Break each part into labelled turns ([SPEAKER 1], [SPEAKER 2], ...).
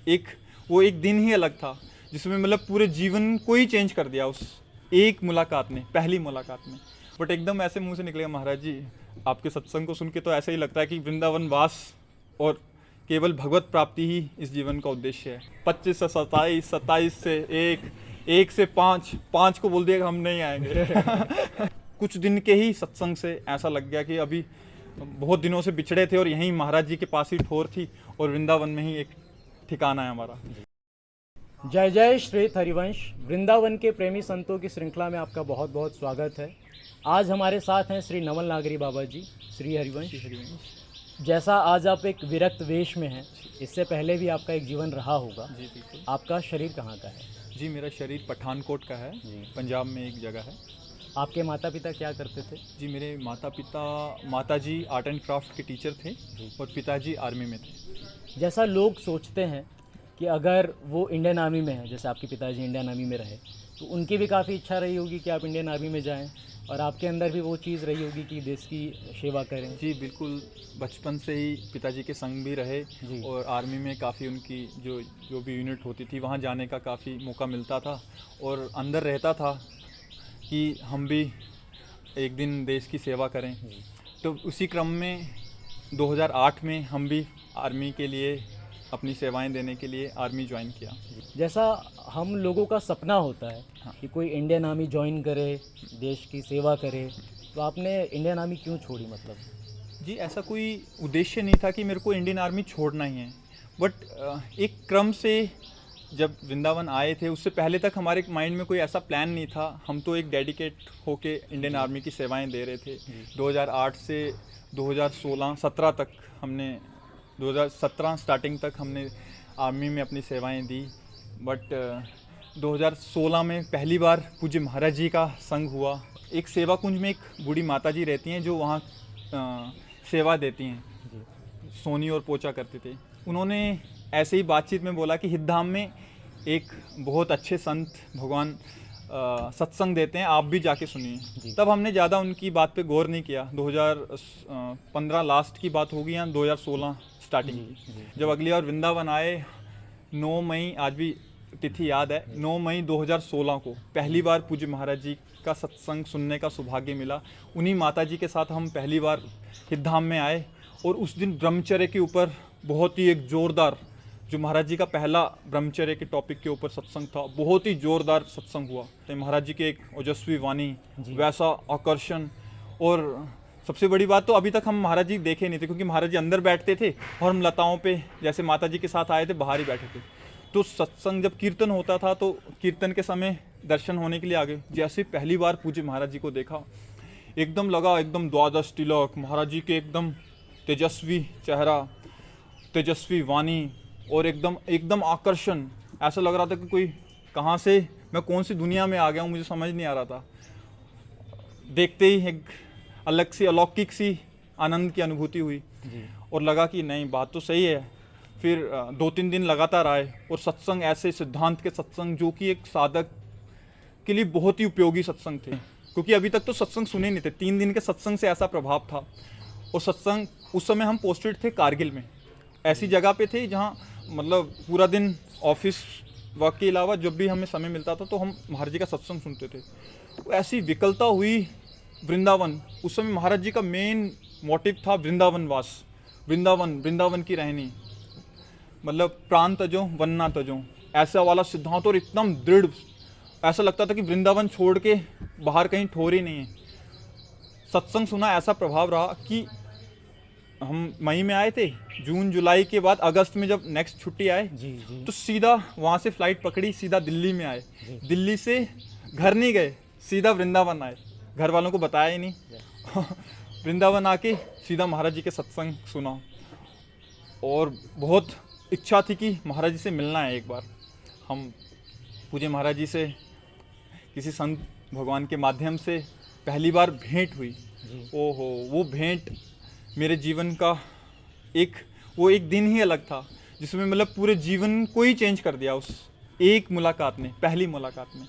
[SPEAKER 1] वो एक दिन ही अलग था जिसमें मतलब पूरे जीवन को ही चेंज कर दिया उस एक मुलाकात ने, पहली मुलाकात में। बट एकदम ऐसे मुंह से निकलेगा, महाराज जी आपके सत्संग को सुन के तो ऐसा ही लगता है कि वृंदावन वास और केवल भगवत प्राप्ति ही इस जीवन का उद्देश्य है। 25 से 27, 27 से 1 से 5, 5 को बोल दिया कि हम नहीं आएंगे। कुछ दिन के ही सत्संग से ऐसा लग गया कि अभी बहुत दिनों से बिछड़े थे और यहीं महाराज जी के पास ही ठोर थी और वृंदावन में ही एक ठिकाना है हमारा।
[SPEAKER 2] जय जय श्री हरिवंश। वृंदावन के प्रेमी संतों की श्रृंखला में आपका बहुत बहुत स्वागत है। आज हमारे साथ हैं श्री नवल नागरी बाबा जी, श्री हरिवंश। जैसा आज आप एक विरक्त वेश में हैं, इससे पहले भी आपका एक जीवन रहा होगा।
[SPEAKER 1] जी बिल्कुल।
[SPEAKER 2] आपका शरीर कहाँ का है?
[SPEAKER 1] जी मेरा शरीर पठानकोट का है, पंजाब में एक जगह है।
[SPEAKER 2] आपके माता पिता क्या करते थे?
[SPEAKER 1] जी मेरे माताजी आर्ट एंड क्राफ्ट के टीचर थे और पिताजी आर्मी में थे।
[SPEAKER 2] जैसा लोग सोचते हैं कि अगर वो इंडियन आर्मी में है, जैसे आपके पिताजी इंडियन आर्मी में रहे, तो उनकी भी काफ़ी इच्छा रही होगी कि आप इंडियन आर्मी में जाएं और आपके अंदर भी वो चीज़ रही होगी कि देश की सेवा करें।
[SPEAKER 1] जी बिल्कुल, बचपन से ही पिताजी के संग भी रहे और आर्मी में काफ़ी उनकी जो भी यूनिट होती थी वहाँ जाने का काफ़ी मौका मिलता था और अंदर रहता था कि हम भी एक दिन देश की सेवा करें। तो उसी क्रम में 2008 में हम भी आर्मी के लिए अपनी सेवाएं देने के लिए आर्मी ज्वाइन किया।
[SPEAKER 2] जैसा हम लोगों का सपना होता है कि कोई इंडियन आर्मी ज्वाइन करे, देश की सेवा करे, तो आपने इंडियन आर्मी क्यों छोड़ी? मतलब
[SPEAKER 1] जी ऐसा कोई उद्देश्य नहीं था कि मेरे को इंडियन आर्मी छोड़ना ही है, बट एक क्रम से जब वृंदावन आए थे उससे पहले तक हमारे माइंड में कोई ऐसा प्लान नहीं था। हम तो एक डेडिकेट होके इंडियन आर्मी की सेवाएं दे रहे थे। 2008 से 2017 तक हमने 2017 स्टार्टिंग तक हमने आर्मी में अपनी सेवाएं दी। बट 2016 में पहली बार पूज्य महाराज जी का संग हुआ। एक सेवा कुंज में एक बूढ़ी माता जी रहती हैं जो वहाँ सेवा देती हैं, सोनी और पोचा करते थे। उन्होंने ऐसे ही बातचीत में बोला कि हितधाम में एक बहुत अच्छे संत भगवान सत्संग देते हैं, आप भी जाके सुनिए। तब हमने ज़्यादा उनकी बात पे गौर नहीं किया। 2015 लास्ट की बात होगी या 2016 स्टार्टिंग की, जब अगली बार वृंदावन आए 9 मई, आज भी तिथि याद है, 9 मई 2016 को पहली बार पूज्य महाराज जी का सत्संग सुनने का सौभाग्य मिला। उन्हीं माता जी के साथ हम पहली बार हितधाम में आए और उस दिन ब्रह्मचर्य के ऊपर बहुत ही एक जोरदार, जो महाराज जी का पहला ब्रह्मचर्य के टॉपिक के ऊपर सत्संग था, बहुत ही जोरदार सत्संग हुआ। तो महाराज जी के एक ओजस्वी वाणी, वैसा आकर्षण, और सबसे बड़ी बात तो अभी तक हम महाराज जी देखे नहीं थे क्योंकि महाराज जी अंदर बैठते थे और हम लताओं पे जैसे माता जी के साथ आए थे बाहर ही बैठे थे। तो सत्संग जब कीर्तन होता था तो कीर्तन के समय दर्शन होने के लिए आ गए। जैसे पहली बार पूज्य महाराज जी को देखा, एकदम लगा एकदम द्वादश तिलक, महाराज जी के एकदम तेजस्वी चेहरा, तेजस्वी वाणी और एकदम आकर्षण। ऐसा लग रहा था कि कोई कहाँ से, मैं कौन सी दुनिया में आ गया हूँ, मुझे समझ नहीं आ रहा था। देखते ही एक अलग सी अलौकिक सी आनंद की अनुभूति हुई और लगा कि नहीं बात तो सही है। फिर 2-3 दिन लगातार आए और सत्संग, ऐसे सिद्धांत के सत्संग जो कि एक साधक के लिए बहुत ही उपयोगी सत्संग थे, क्योंकि अभी तक तो सत्संग सुने नहीं थे। 3 दिन के सत्संग से ऐसा प्रभाव था। और सत्संग उस समय हम पोस्टेड थे कारगिल में, ऐसी जगह पे थे जहाँ मतलब पूरा दिन ऑफिस वर्क के अलावा जब भी हमें समय मिलता था तो हम महाराज जी का सत्संग सुनते थे। तो ऐसी विकलता हुई वृंदावन। उस समय महाराज जी का मेन मोटिव था वृंदावन वास, वृंदावन की रहनी, मतलब प्राण तजो वन ना तजो, ऐसा वाला सिद्धांत। और एकदम दृढ़, ऐसा लगता था कि वृंदावन छोड़ के बाहर कहीं ठोर ही नहीं है। सत्संग सुना, ऐसा प्रभाव रहा कि हम मई में आए थे, जून जुलाई के बाद अगस्त में जब नेक्स्ट छुट्टी आए तो सीधा वहाँ से फ्लाइट पकड़ी, सीधा दिल्ली में आए। दिल्ली से घर नहीं गए, सीधा वृंदावन आए, घर वालों को बताया ही नहीं। वृंदावन आके सीधा महाराज जी के सत्संग सुना और बहुत इच्छा थी कि महाराज जी से मिलना है एक बार। हम पूज्य महाराज जी से किसी संत भगवान के माध्यम से पहली बार भेंट हुई। ओहो, वो भेंट मेरे जीवन का वो एक दिन ही अलग था जिसमें मतलब पूरे जीवन को ही चेंज कर दिया उस एक मुलाकात ने, पहली मुलाकात में।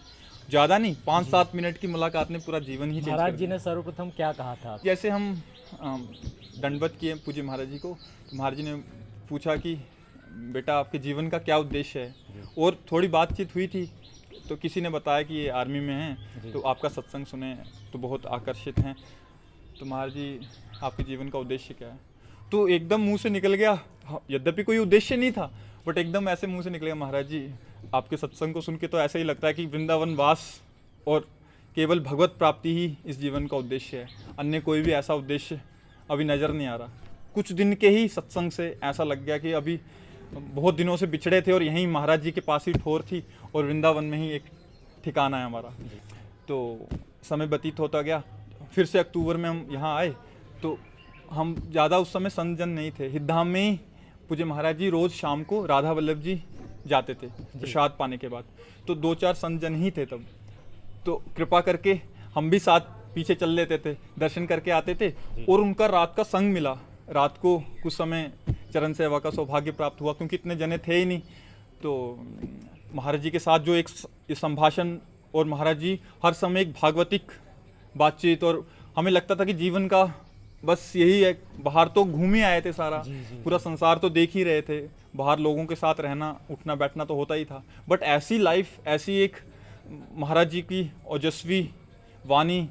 [SPEAKER 1] ज़्यादा नहीं, 5-7 मिनट की मुलाकात ने पूरा जीवन ही चेंज कर दिया।
[SPEAKER 2] महाराज जी ने सर्वप्रथम क्या कहा था?
[SPEAKER 1] जैसे हम दंडवत किए पूज्य महाराज जी को, तो महाराज जी ने पूछा कि बेटा आपके जीवन का क्या उद्देश्य है। और थोड़ी बातचीत हुई थी तो किसी ने बताया कि ये आर्मी में हैं, तो आपका सत्संग सुने तो बहुत आकर्षित हैं, तो महाराज जी आपके जीवन का उद्देश्य क्या है। तो एकदम मुंह से निकल गया, यद्यपि कोई उद्देश्य नहीं था, बट एकदम ऐसे मुंह से निकल गया, महाराज जी आपके सत्संग को सुन के तो ऐसा ही लगता है कि वृंदावन वास और केवल भगवत प्राप्ति ही इस जीवन का उद्देश्य है, अन्य कोई भी ऐसा उद्देश्य अभी नज़र नहीं आ रहा। कुछ दिन के ही सत्संग से ऐसा लग गया कि अभी बहुत दिनों से बिछड़े थे और यहीं महाराज जी के पास ही ठोर थी और वृंदावन में ही एक ठिकाना है हमारा। तो समय व्यतीत होता गया, फिर से अक्टूबर में हम यहाँ आए, तो हम ज़्यादा उस समय संत जन नहीं थे। हितधाम में ही पूज्य महाराज जी रोज़ शाम को राधा वल्लभ जी जाते थे प्रसाद पाने के बाद, तो 2-4 संत जन ही थे तब। तो कृपा करके हम भी साथ पीछे चल लेते थे, दर्शन करके आते थे, और उनका रात का संग मिला। रात को कुछ समय चरण सेवा का सौभाग्य प्राप्त हुआ, क्योंकि इतने जने थे ही नहीं। तो महाराज जी के साथ जो एक संभाषण, और महाराज जी हर समय एक भागवतिक बातचीत, और हमें लगता था कि जीवन का बस यही है। बाहर तो घूम ही आए थे सारा, पूरा संसार तो देख ही रहे थे, बाहर लोगों के साथ रहना उठना बैठना तो होता ही था, बट ऐसी लाइफ, ऐसी एक महाराज जी की ओजस्वी वाणी,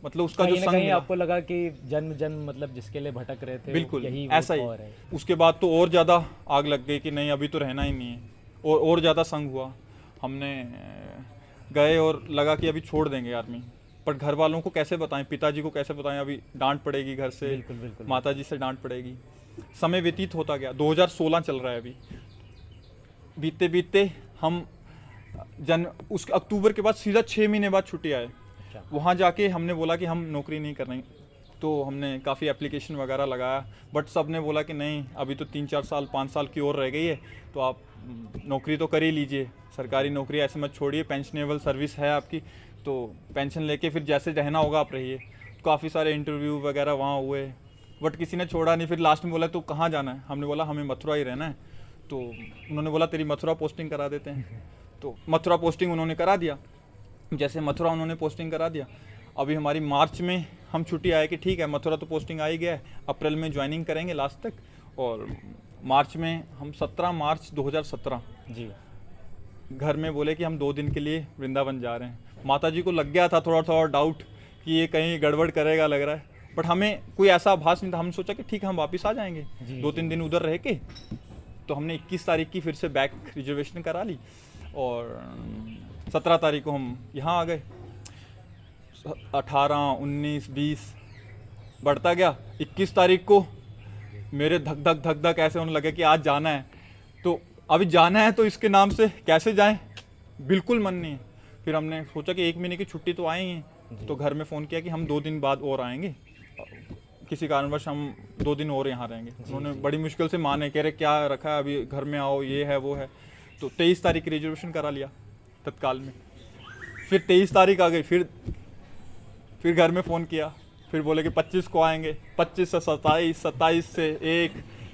[SPEAKER 1] मतलब उसका जो
[SPEAKER 2] कहीं ना
[SPEAKER 1] संग
[SPEAKER 2] कहीं
[SPEAKER 1] मिला,
[SPEAKER 2] आपको लगा कि जन्म जन्म मतलब जिसके लिए भटक रहे थे,
[SPEAKER 1] बिल्कुल
[SPEAKER 2] यही
[SPEAKER 1] ऐसा ही।
[SPEAKER 2] और है।
[SPEAKER 1] उसके बाद तो और ज़्यादा आग लग गई कि नहीं अभी तो रहना ही नहीं है, और ज़्यादा संग हुआ। हमने गए और लगा कि अभी छोड़ देंगे आर्मी, पर घर वालों को कैसे बताएं, पिताजी को कैसे बताएं, अभी डांट पड़ेगी घर से,
[SPEAKER 2] बिल्कुल बिल्कुल।
[SPEAKER 1] माता जी से डांट पड़ेगी। समय व्यतीत होता गया, 2016 चल रहा है अभी, बीतते बीतते हम उस अक्टूबर के बाद सीधा 6 महीने बाद छुट्टी आए। वहाँ जाके हमने बोला कि हम नौकरी नहीं कर रहे, तो हमने काफ़ी एप्लीकेशन वगैरह लगाया, बट सब ने बोला कि नहीं अभी तो 3-4 साल 5 साल की और रह गई है, तो आप नौकरी तो कर ही लीजिए, सरकारी नौकरी ऐसे मत छोड़िए, पेंशनेबल सर्विस है आपकी, तो पेंशन लेके फिर जैसे रहना होगा आप रहिए। काफ़ी सारे इंटरव्यू वगैरह वहाँ हुए, बट किसी ने छोड़ा नहीं। फिर लास्ट में बोला तो कहाँ जाना है, हमने बोला हमें मथुरा ही रहना है। तो उन्होंने बोला तेरी मथुरा पोस्टिंग करा देते हैं, तो मथुरा पोस्टिंग उन्होंने करा दिया। जैसे मथुरा उन्होंने पोस्टिंग करा दिया, अभी हमारी मार्च में हम छुट्टी आए कि ठीक है मथुरा तो पोस्टिंग आ ही गया है, अप्रैल में ज्वाइनिंग करेंगे लास्ट तक, और मार्च में हम 17 मार्च 2017
[SPEAKER 2] जी
[SPEAKER 1] घर में बोले कि हम 2 दिन के लिए वृंदावन जा रहे हैं। माता जी को लग गया था थोड़ा थोड़ा डाउट कि ये कहीं गड़बड़ करेगा लग रहा है, बट हमें कोई ऐसा आभास नहीं था। हम सोचा कि ठीक है हम वापस आ जाएंगे 2-3 दिन उधर रह के। तो हमने 21 तारीख की फिर से बैक रिजर्वेशन करा ली, और 17 तारीख को हम यहाँ आ गए। 18, 19, 20 बढ़ता गया। 21 तारीख को मेरे धक धक धक धक ऐसे होने लगे कि आज जाना है, तो अभी जाना है तो इसके नाम से कैसे जाएं, बिल्कुल मन नहीं है। फिर हमने सोचा कि 1 महीने की छुट्टी तो आए ही, तो घर में फ़ोन किया कि हम 2 दिन बाद और आएंगे, किसी कारणवश हम 2 दिन और यहाँ रहेंगे। उन्होंने बड़ी मुश्किल से माने, कह रहे क्या रखा है अभी घर में आओ, ये है वो है। तो 23 तारीख की रिजर्वेशन करा लिया तत्काल में। फिर 23 तारीख आ गई, फिर घर में फ़ोन किया, फिर बोले कि 25 को आएंगे, 25 से 27, 27 से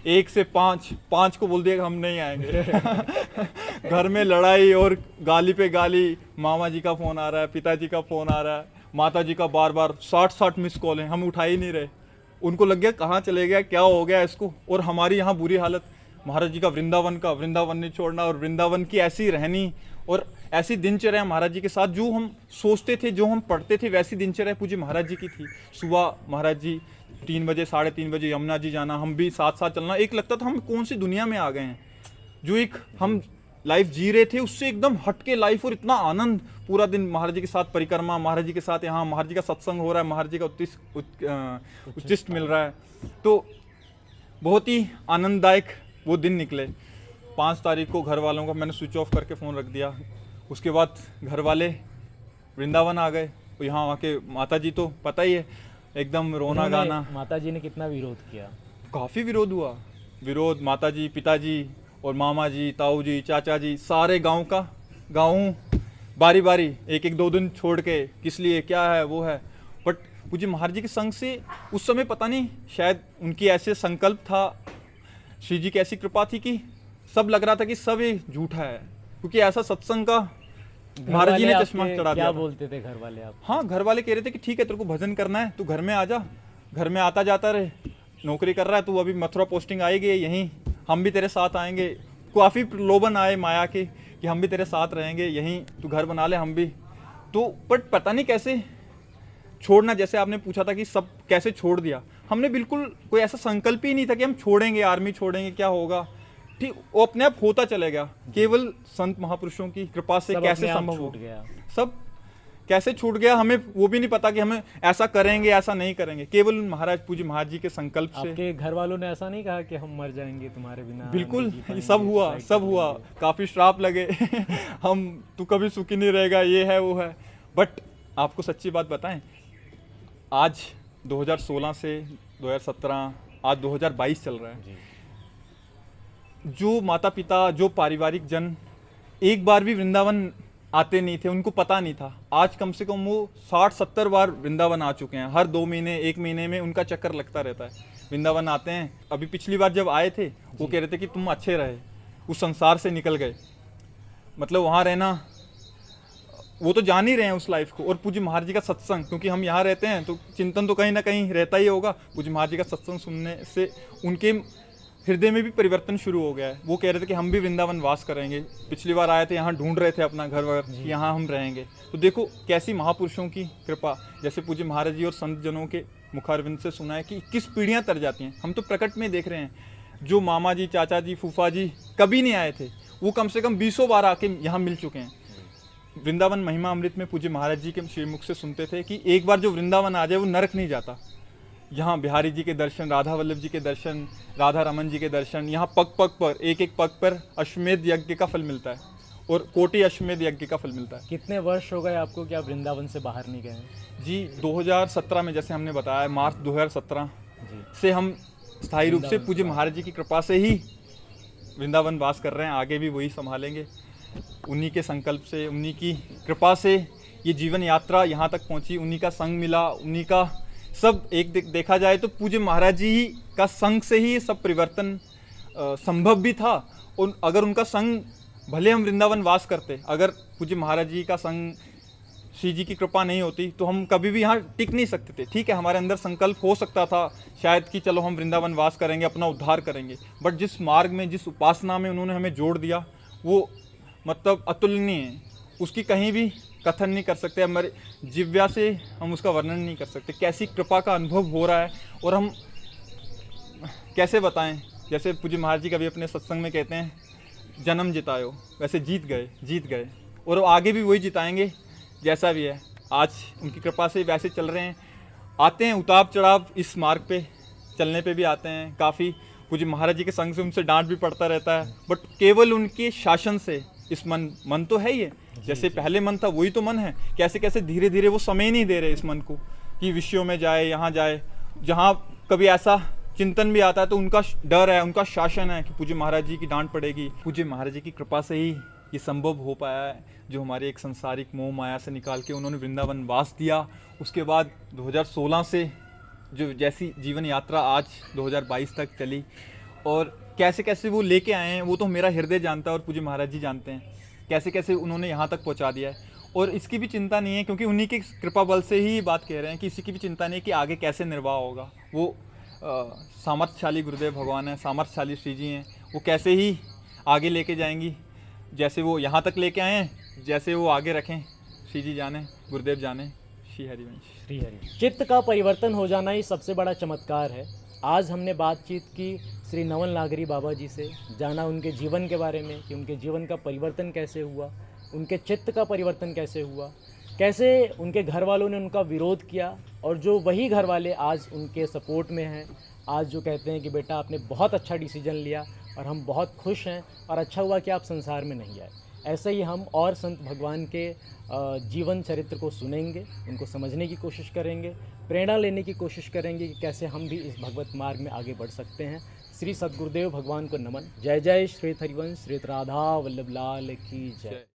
[SPEAKER 1] 1 से 5 को बोल दिया कि हम नहीं आएंगे। घर में लड़ाई और गाली पे गाली, मामा जी का फ़ोन आ रहा है, पिताजी का फ़ोन आ रहा है, माता जी का बार बार 60 मिस कॉल हैं, हम उठा ही नहीं रहे। उनको लग गया कहाँ चले गया, क्या हो गया इसको। और हमारी यहाँ बुरी हालत, महाराज जी का वृंदावन नहीं छोड़ना, और वृंदावन की ऐसी रहनी और ऐसी दिनचर्या महाराज जी के साथ, जो हम सोचते थे, जो हम पढ़ते थे, वैसी दिनचर्या पूज्य महाराज जी की थी। सुबह महाराज जी 3 बजे 3:30 बजे यमुना जी जाना, हम भी साथ साथ चलना। एक लगता था हम कौन सी दुनिया में आ गए हैं, जो एक हम लाइफ जी रहे थे उससे एकदम हटके लाइफ, और इतना आनंद पूरा दिन महाराज जी के साथ परिक्रमा, महाराज जी के साथ यहाँ महाराज जी का सत्संग हो रहा है, महाराज जी का उच्चिष्ट मिल रहा है। तो बहुत ही आनंददायक वो दिन निकले। 5 तारीख को घर वालों को मैंने स्विच ऑफ करके फ़ोन रख दिया। उसके बाद घर वाले वृंदावन आ गए, और यहाँ आके माता जी तो पता ही है एकदम रोना गाना।
[SPEAKER 2] माता जी ने कितना विरोध किया?
[SPEAKER 1] काफ़ी विरोध हुआ। विरोध माता जी, पिताजी और मामा जी, ताऊ जी, चाचा जी, सारे गाँव बारी बारी 1-1, 2 दिन छोड़ के, किस लिए, क्या है वो है। बट पूज्य महाराज जी के संग से उस समय पता नहीं, शायद उनकी ऐसे संकल्प था, श्री जी की ऐसी कृपा थी कि सब लग रहा था कि सब ये झूठा है, क्योंकि ऐसा सत्संग का महाराज जी ने चश्मा चढ़ा दिया।
[SPEAKER 2] क्या बोलते थे घर वाले आप?
[SPEAKER 1] हाँ, घर वाले कह रहे थे कि ठीक है तेरे को भजन करना है, तू घर में आ जा, घर में आता जाता रहे, नौकरी कर रहा है तू, अभी मथुरा पोस्टिंग आएगी यहीं, हम भी तेरे साथ आएंगे, काफ़ी प्रलोभन आए माया के कि हम भी तेरे साथ रहेंगे, यहीं तू घर बना ले, हम भी तो, बट पता नहीं कैसे छोड़ना, जैसे आपने पूछा था कि सब कैसे छोड़ दिया, हमने बिल्कुल कोई ऐसा संकल्प ही नहीं था कि हम छोड़ेंगे, आर्मी छोड़ेंगे, क्या होगा, ठीक वो अपने आप होता चला गया। केवल संत महापुरुषों की कृपा से
[SPEAKER 2] सब
[SPEAKER 1] कैसे
[SPEAKER 2] अपने आप
[SPEAKER 1] संभव
[SPEAKER 2] छूट
[SPEAKER 1] हो
[SPEAKER 2] गया।
[SPEAKER 1] सब कैसे छूट गया, हमें वो भी नहीं पता कि हमें ऐसा करेंगे ऐसा नहीं करेंगे, केवल महाराज पूज्य महाराज जी के संकल्प से।
[SPEAKER 2] आपके घर वालों ने ऐसा नहीं कहा कि हम मर जाएंगे तुम्हारे बिना?
[SPEAKER 1] बिल्कुल,
[SPEAKER 2] नहीं जी
[SPEAKER 1] ये
[SPEAKER 2] पाएंगे,
[SPEAKER 1] सब हुआ,
[SPEAKER 2] suicide
[SPEAKER 1] सब
[SPEAKER 2] कर
[SPEAKER 1] हुआ,
[SPEAKER 2] लेंगे।
[SPEAKER 1] काफ़ी श्राप लगे हम तू कभी सुखी नहीं रहेगा, ये है वो है। बट आपको सच्ची बात बताएं, आज 2016 से 2017, आज 2022 चल रहा है।
[SPEAKER 2] जी।
[SPEAKER 1] जो माता पिता, जो पारिवारिक जन एक बार भी वृंदावन आते नहीं थे, उनको पता नहीं था, आज कम से कम वो 60-70 बार वृंदावन आ चुके हैं। हर 2 महीने 1 महीने में उनका चक्कर लगता रहता है, वृंदावन आते हैं। अभी पिछली बार जब आए थे वो कह रहे थे कि तुम अच्छे रहे, उस संसार से निकल गए, मतलब वहाँ रहना, वो तो जान ही रहे हैं उस लाइफ को। और पूज्य महाराज जी का सत्संग, क्योंकि हम यहाँ रहते हैं तो चिंतन तो कहीं ना कहीं रहता ही होगा, पूज्य महाराज जी का सत्संग सुनने से उनके हृदय में भी परिवर्तन शुरू हो गया है। वो कह रहे थे कि हम भी वृंदावन वास करेंगे। पिछली बार आए थे, यहाँ ढूंढ रहे थे अपना घर वर, यहाँ हम रहेंगे। तो देखो कैसी महापुरुषों की कृपा, जैसे पूज्य महाराज जी और संत जनों के मुखारविंद से सुना है कि 21 पीढ़ियाँ तर जाती हैं। हम तो प्रकट में देख रहे हैं, जो मामा जी, चाचा जी, फूफा जी कभी नहीं आए थे, वो कम से कम 20 बार आके यहाँ मिल चुके हैं। वृंदावन महिमा अमृत में पूज्य महाराज जी के श्रीमुख से सुनते थे कि एक बार जो वृंदावन आ जाए वो नरक नहीं जाता। यहाँ बिहारी जी के दर्शन, राधा वल्लभ जी के दर्शन, राधा रमन जी के दर्शन, यहाँ पग पग पर, एक एक पग पर अश्वमेध यज्ञ का फल मिलता है और कोटि अश्वमेध यज्ञ का फल मिलता है।
[SPEAKER 2] कितने वर्ष हो गए आपको कि आप वृंदावन से बाहर नहीं गए?
[SPEAKER 1] जी 2017 में, जैसे हमने बताया, मार्च 2017
[SPEAKER 2] जी।
[SPEAKER 1] से हम स्थायी रूप से पूज्य महाराज जी की कृपा से ही वृंदावन वास कर रहे हैं, आगे भी वही संभालेंगे। उन्हीं के संकल्प से, उन्हीं की कृपा से ये जीवन यात्रा यहाँ तक पहुँची, उन्हीं का संग मिला, उन्हीं का सब एक देखा जाए तो पूज्य महाराज जी का संग से ही सब परिवर्तन संभव भी था। और अगर उनका संग, भले हम वृंदावन वास करते, अगर पूज्य महाराज जी का संग, श्री जी की कृपा नहीं होती तो हम कभी भी यहाँ टिक नहीं सकते थे। ठीक है, हमारे अंदर संकल्प हो सकता था शायद कि चलो हम वृंदावन वास करेंगे, अपना उद्धार करेंगे, बट जिस मार्ग में, जिस उपासना में उन्होंने हमें जोड़ दिया, वो मतलब अतुलनीय है, उसकी कहीं भी कथन नहीं कर सकते, हमारे जिव्या से हम उसका वर्णन नहीं कर सकते। कैसी कृपा का अनुभव हो रहा है और हम कैसे बताएं। जैसे पूज्य महाराज जी कभी अपने सत्संग में कहते हैं, जन्म जितायो, वैसे जीत गए और वो आगे भी वही जिताएंगे जैसा भी है। आज उनकी कृपा से वैसे चल रहे हैं, आते हैं उतार चढ़ाव, इस मार्ग पे चलने पे भी आते हैं काफ़ी। पूज्य महाराज जी के संग से उनसे डांट भी पड़ता रहता है, बट केवल उनके शासन से इस मन तो है ही है, जैसे पहले मन था वही तो मन है। कैसे कैसे धीरे धीरे वो समय नहीं दे रहे इस मन को कि विषयों में जाए, यहाँ जाए, जहाँ कभी ऐसा चिंतन भी आता है तो उनका डर है, उनका शासन है कि पूज्य महाराज जी की डांट पड़ेगी। पूज्य महाराज जी की कृपा से ही ये संभव हो पाया है, जो हमारे एक संसारिक मोह माया से निकाल के उन्होंने वृंदावन वास दिया। उसके बाद 2016 से जो जैसी जीवन यात्रा आज 2022 तक चली, और कैसे कैसे वो लेके आए हैं वो तो मेरा हृदय जानता है और पूज्य महाराज जी जानते हैं कैसे कैसे उन्होंने यहाँ तक पहुँचा दिया है। और इसकी भी चिंता नहीं है, क्योंकि उन्हीं की कृपा बल से ही बात कह रहे हैं कि इसी की भी चिंता नहीं है कि आगे कैसे निर्वाह होगा। वो सामर्थ्यशाली गुरुदेव भगवान हैं, सामर्थ्यशाली श्री जी हैं, वो कैसे ही आगे लेके जाएंगी, जैसे वो यहाँ तक लेके आए हैं, जैसे वो आगे रखें, श्री जी जाने, गुरुदेव जाने। श्री हरिवंश।
[SPEAKER 2] श्री हरि। चित्त का परिवर्तन हो जाना ही सबसे बड़ा चमत्कार है। आज हमने बातचीत की श्री नवल नागरी बाबा जी से, जाना उनके जीवन के बारे में कि उनके जीवन का परिवर्तन कैसे हुआ, उनके चित्त का परिवर्तन कैसे हुआ, कैसे उनके घर वालों ने उनका विरोध किया और जो वही घर वाले आज उनके सपोर्ट में हैं, आज जो कहते हैं कि बेटा आपने बहुत अच्छा डिसीजन लिया और हम बहुत खुश हैं और अच्छा हुआ कि आप संसार में नहीं आए। ऐसे ही हम और संत भगवान के जीवन चरित्र को सुनेंगे, उनको समझने की कोशिश करेंगे, प्रेरणा लेने की कोशिश करेंगे कि कैसे हम भी इस भगवत मार्ग में आगे बढ़ सकते हैं। श्री सद्गुरुदेव भगवान को नमन। जय जय श्री हरिवंश, श्री राधा वल्लभ लाल की जय।